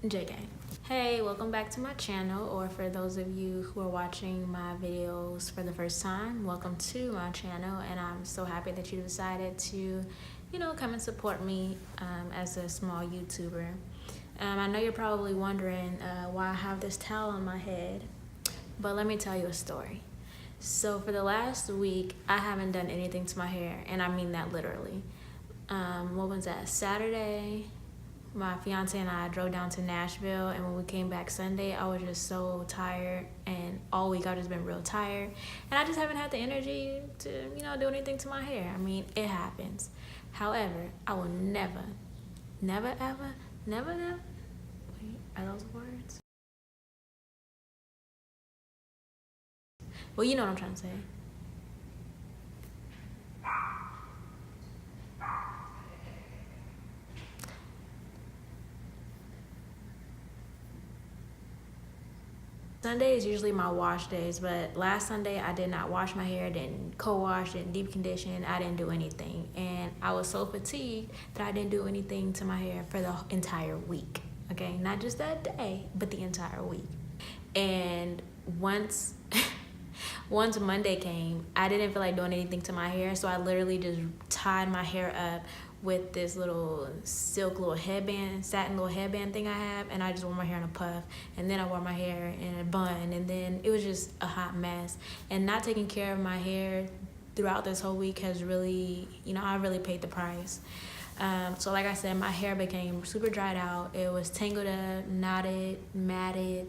JK. Hey, welcome back to my channel, or for those of you who are watching my videos for the first time, welcome to my channel, and I'm so happy that you decided to, come and support me as a small YouTuber. I know you're probably wondering why I have this towel on my head, but let me tell you a story. So for the last week, I haven't done anything to my hair, and I mean that literally. What was that? Saturday, my fiance and I drove down to Nashville, and when we came back Sunday, I was just so tired, and all week I've just been real tired, and I just haven't had the energy to, do anything to my hair. I mean, it happens. However, I will never, ever, wait, are those words? Well, you know what I'm trying to say. Sunday is usually my wash days, but last Sunday I did not wash my hair, didn't co-wash, didn't deep condition, I didn't do anything. And I was so fatigued that I didn't do anything to my hair for the entire week, okay? Not just that day, but the entire week. And once Monday came, I didn't feel like doing anything to my hair, so I literally just tied my hair up with this little silk little headband, satin little headband thing I have, and I just wore my hair in a puff, and then I wore my hair in a bun, and then it was just a hot mess. And not taking care of my hair throughout this whole week has really, I really paid the price. So like I said, my hair became super dried out. It was tangled up, knotted, matted,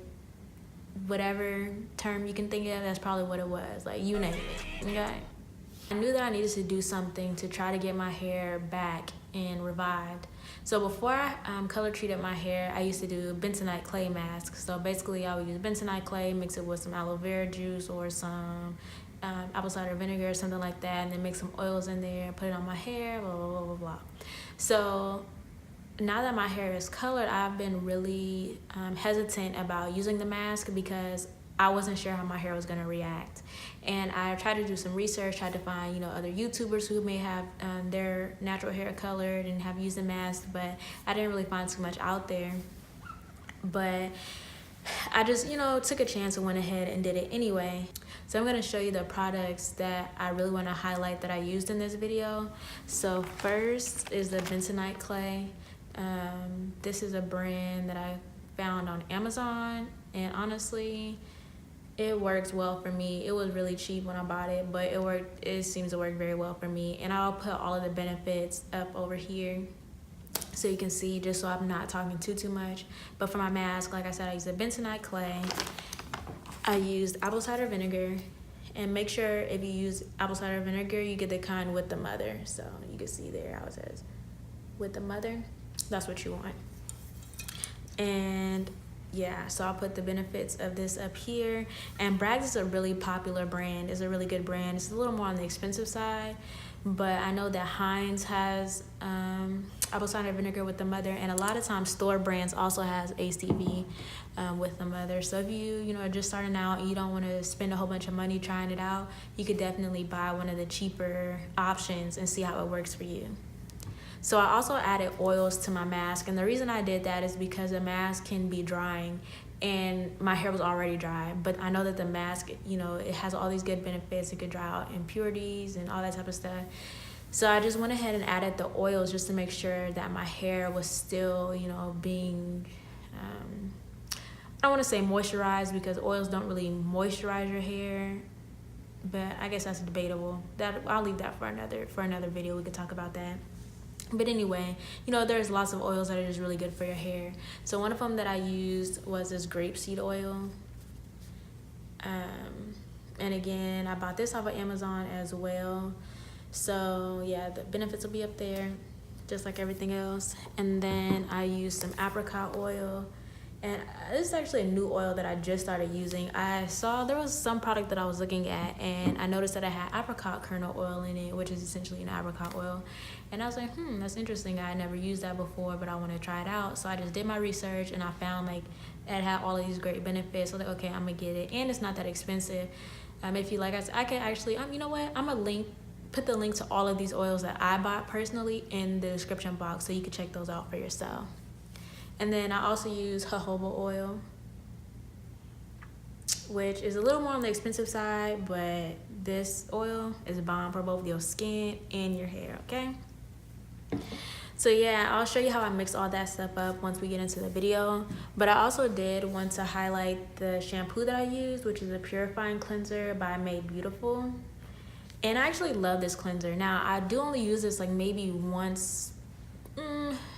whatever term you can think of, that's probably what it was. Like, you name it, okay? I knew that I needed to do something to try to get my hair back and revived. So before I color treated my hair, I used to do bentonite clay masks. So basically I would use bentonite clay, mix it with some aloe vera juice or some apple cider vinegar or something like that, and then mix some oils in there, put it on my hair, blah, blah, blah, blah, blah. So now that my hair is colored, I've been really hesitant about using the mask because I wasn't sure how my hair was gonna react. And I tried to do some research, tried to find, other YouTubers who may have their natural hair colored and have used the mask, but I didn't really find too much out there. But I just, took a chance and went ahead and did it anyway. So I'm gonna show you the products that I really wanna highlight that I used in this video. So first is the bentonite clay. This is a brand that I found on Amazon, and honestly, it works well for me. It was really cheap when I bought it, but it seems to work very well for me. And I'll put all of the benefits up over here so you can see, just so I'm not talking too much. But for my mask, like I said, I used a bentonite clay. I used apple cider vinegar, and make sure if you use apple cider vinegar, you get the kind with the mother. So you can see there how it says with the mother. That's what you want. And yeah, so I'll put the benefits of this up here. And Bragg's is a really popular brand. It's a really good brand. It's a little more on the expensive side, but I know that Heinz has apple cider vinegar with the mother, and a lot of times store brands also has ACV with the mother. So if you are just starting out and you don't want to spend a whole bunch of money trying it out, you could definitely buy one of the cheaper options and see how it works for you. So I also added oils to my mask, and the reason I did that is because the mask can be drying, and my hair was already dry, but I know that the mask, it has all these good benefits. It could dry out impurities and all that type of stuff. So I just went ahead and added the oils just to make sure that my hair was still, being, I don't want to say moisturized, because oils don't really moisturize your hair, but I guess that's debatable. I'll leave that for another video. We could talk about that. But anyway, there's lots of oils that are just really good for your hair. So one of them that I used was this grapeseed oil. And again, I bought this off of Amazon as well. So yeah, the benefits will be up there, just like everything else. And then I used some apricot oil. And this is actually a new oil that I just started using. I saw there was some product that I was looking at, and I noticed that it had apricot kernel oil in it, which is essentially an apricot oil. And I was like, that's interesting. I had never used that before, but I want to try it out. So I just did my research, and I found like it had all of these great benefits. So I was like, okay, I'm gonna get it, and it's not that expensive. If you like, I can actually, you know what? I'm gonna put the link to all of these oils that I bought personally in the description box, so you can check those out for yourself. And then I also use jojoba oil, which is a little more on the expensive side, but this oil is bomb for both your skin and your hair, okay? So yeah, I'll show you how I mix all that stuff up once we get into the video. But I also did want to highlight the shampoo that I used, which is a purifying cleanser by Made Beautiful. And I actually love this cleanser. Now, I do only use this like maybe once,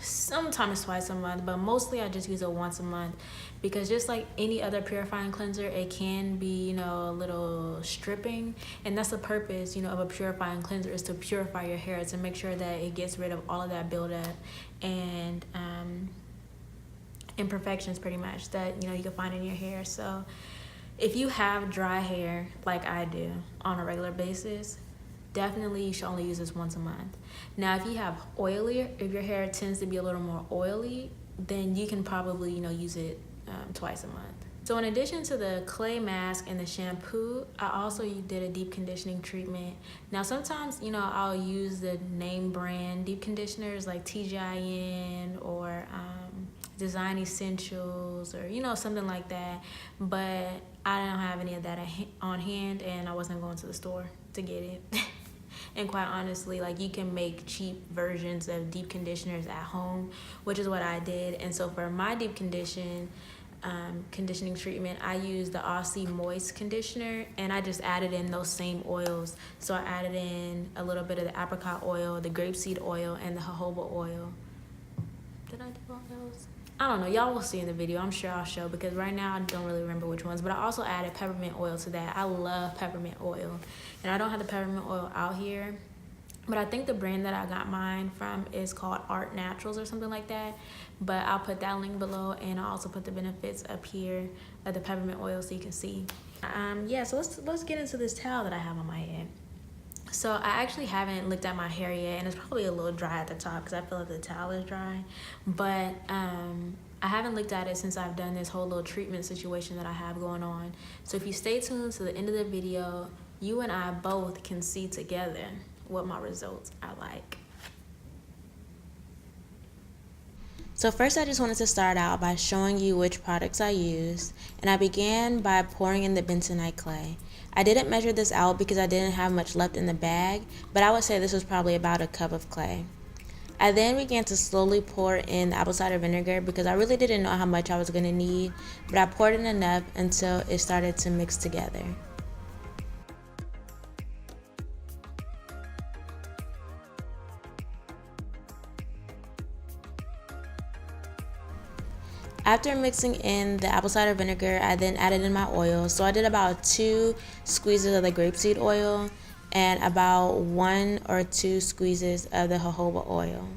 sometimes twice a month, but mostly I just use it once a month, because just like any other purifying cleanser, it can be, you know, a little stripping, and that's the purpose, you know, of a purifying cleanser, is to purify your hair, to make sure that it gets rid of all of that buildup and imperfections, pretty much, that, you know, you can find in your hair. So if you have dry hair like I do on a regular basis, definitely you should only use this once a month. Now, if you have oilier, if your hair tends to be a little more oily, then you can probably, you know, use it twice a month. So in addition to the clay mask and the shampoo, I also did a deep conditioning treatment. Now, sometimes, you know, I'll use the name brand deep conditioners like TGIN or Design Essentials, or, you know, something like that. But I don't have any of that on hand, and I wasn't going to the store to get it. And quite honestly, like, you can make cheap versions of deep conditioners at home, which is what I did. And so for my deep conditioning treatment, I used the Aussie Moist conditioner, and I just added in those same oils. So I added in a little bit of the apricot oil, the grapeseed oil, and the jojoba oil. Did I do all those? I don't know, y'all will see in the video. I'm sure I'll show, because right now I don't really remember which ones, but I also added peppermint oil to that. I love peppermint oil, and I don't have the peppermint oil out here, but I think the brand that I got mine from is called Art Naturals or something like that. But I'll put that link below, and I'll also put the benefits up here of the peppermint oil so you can see. Yeah, so let's get into this towel that I have on my head. So I actually haven't looked at my hair yet, and it's probably a little dry at the top because I feel like the towel is dry. But I haven't looked at it since I've done this whole little treatment situation that I have going on. So if you stay tuned to the end of the video, you and I both can see together what my results are like. So first, I just wanted to start out by showing you which products I used, and I began by pouring in the Bentonite clay. I didn't measure this out because I didn't have much left in the bag, but I would say this was probably about a cup of clay. I then began to slowly pour in the apple cider vinegar because I really didn't know how much I was going to need, but I poured in enough until it started to mix together. After mixing in the apple cider vinegar, I then added in my oil. So I did about 2 squeezes of the grapeseed oil and about 1 or 2 squeezes of the jojoba oil.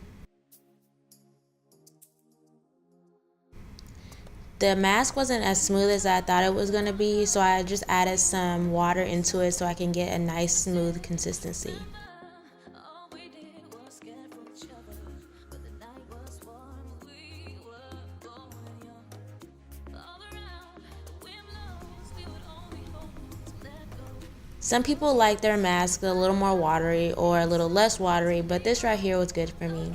The mask wasn't as smooth as I thought it was going to be, so I just added some water into it so I can get a nice smooth consistency. Some people like their mask a little more watery or a little less watery, but this right here was good for me.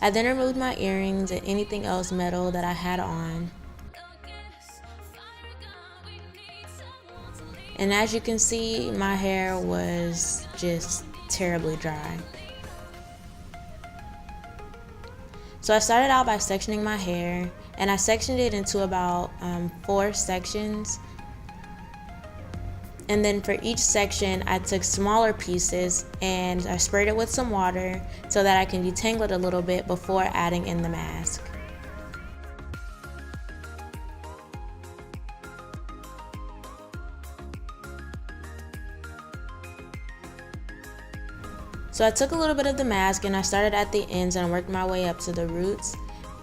I then removed my earrings and anything else metal that I had on. And as you can see, my hair was just terribly dry. So I started out by sectioning my hair, and I sectioned it into about 4 sections. And then for each section, I took smaller pieces and I sprayed it with some water so that I can detangle it a little bit before adding in the mask. So I took a little bit of the mask and I started at the ends and worked my way up to the roots.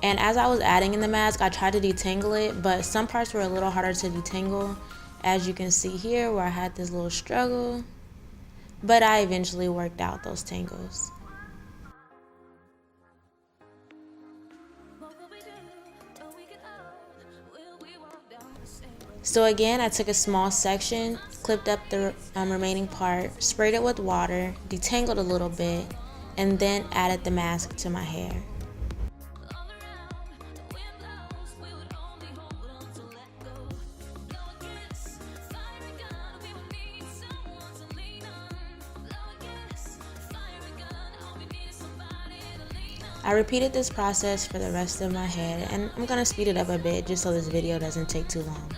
And as I was adding in the mask, I tried to detangle it, but some parts were a little harder to detangle. As you can see here, where I had this little struggle, but I eventually worked out those tangles. So again, I took a small section, clipped up the remaining part, sprayed it with water, detangled a little bit, and then added the mask to my hair. I repeated this process for the rest of my head, and I'm gonna speed it up a bit just so this video doesn't take too long.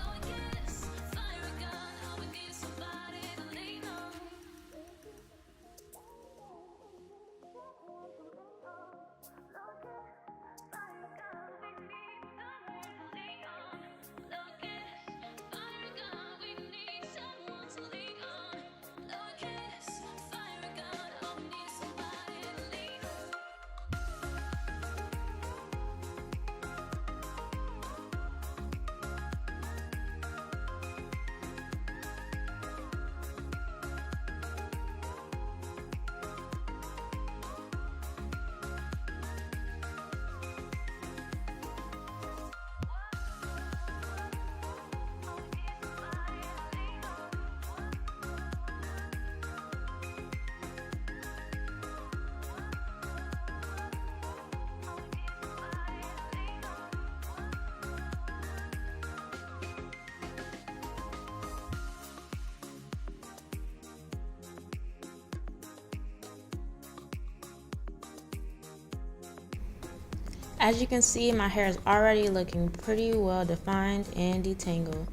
As you can see, my hair is already looking pretty well defined and detangled.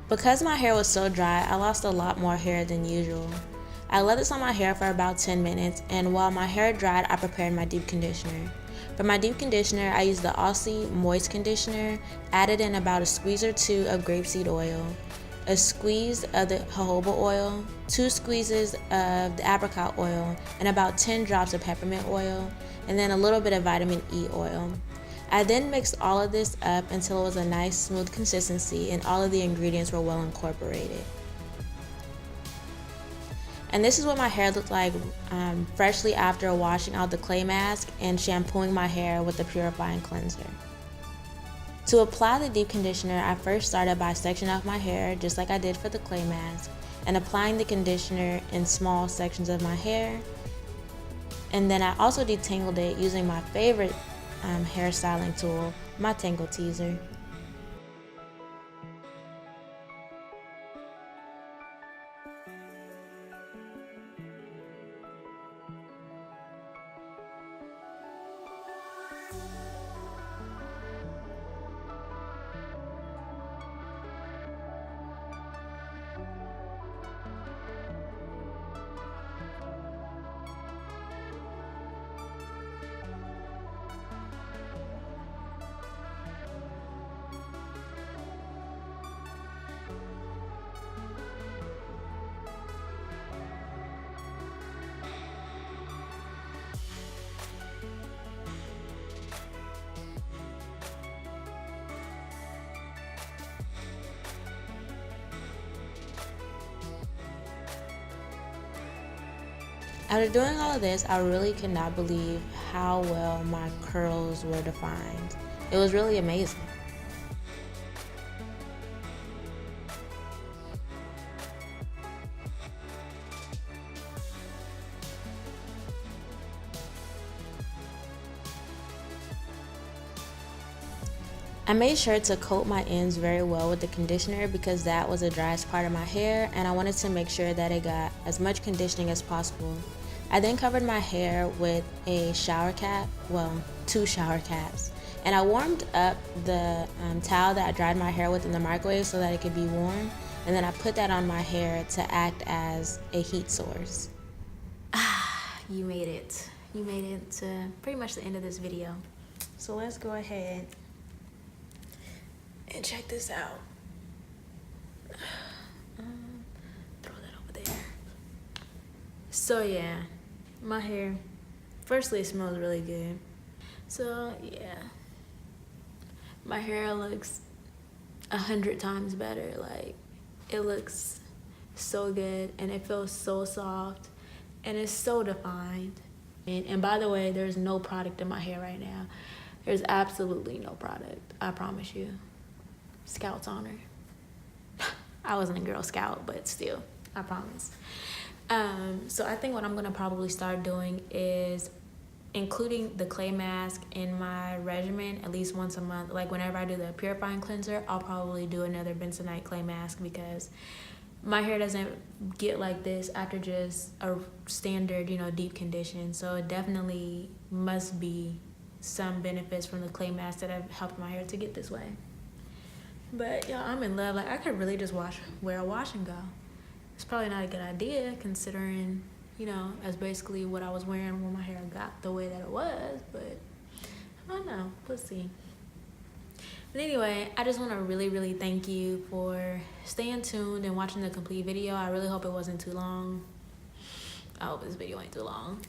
Because my hair was so dry, I lost a lot more hair than usual. I let this on my hair for about 10 minutes, and while my hair dried, I prepared my deep conditioner. For my deep conditioner, I used the Aussie Moist Conditioner, added in about a squeeze or two of grapeseed oil, a squeeze of the jojoba oil, 2 squeezes of the apricot oil, and about 10 drops of peppermint oil, and then a little bit of vitamin E oil. I then mixed all of this up until it was a nice smooth consistency and all of the ingredients were well incorporated. And this is what my hair looked like freshly after washing out the clay mask and shampooing my hair with the purifying cleanser. To apply the deep conditioner, I first started by sectioning off my hair just like I did for the clay mask and applying the conditioner in small sections of my hair. And then I also detangled it using my favorite hairstyling tool, my Tangle Teaser. After doing all of this, I really could not believe how well my curls were defined. It was really amazing. I made sure to coat my ends very well with the conditioner because that was the driest part of my hair and I wanted to make sure that it got as much conditioning as possible. I then covered my hair with a shower cap, well, 2 shower caps, and I warmed up the towel that I dried my hair with in the microwave so that it could be warm, and then I put that on my hair to act as a heat source. You made it. You made it to pretty much the end of this video. So let's go ahead and check this out. Throw that over there. So yeah, my hair, firstly, it smells really good. So yeah, my hair looks 100 times better. Like, it looks so good, and it feels so soft, and it's so defined. And by the way, there's no product in my hair right now. There's absolutely no product, I promise you. Scout's honor. I wasn't a Girl Scout, but still, I promise. So I think what I'm gonna probably start doing is including the clay mask in my regimen at least once a month. Like whenever I do the purifying cleanser, I'll probably do another bentonite clay mask, because my hair doesn't get like this after just a standard, deep condition. So it definitely must be some benefits from the clay mask that have helped my hair to get this way. But y'all, I'm in love. Like, I could really just wear a wash and go. It's probably not a good idea considering, that's basically what I was wearing when my hair got the way that it was. But I don't know. We'll see. But anyway, I just want to really, really thank you for staying tuned and watching the complete video. I really hope it wasn't too long. I hope this video ain't too long.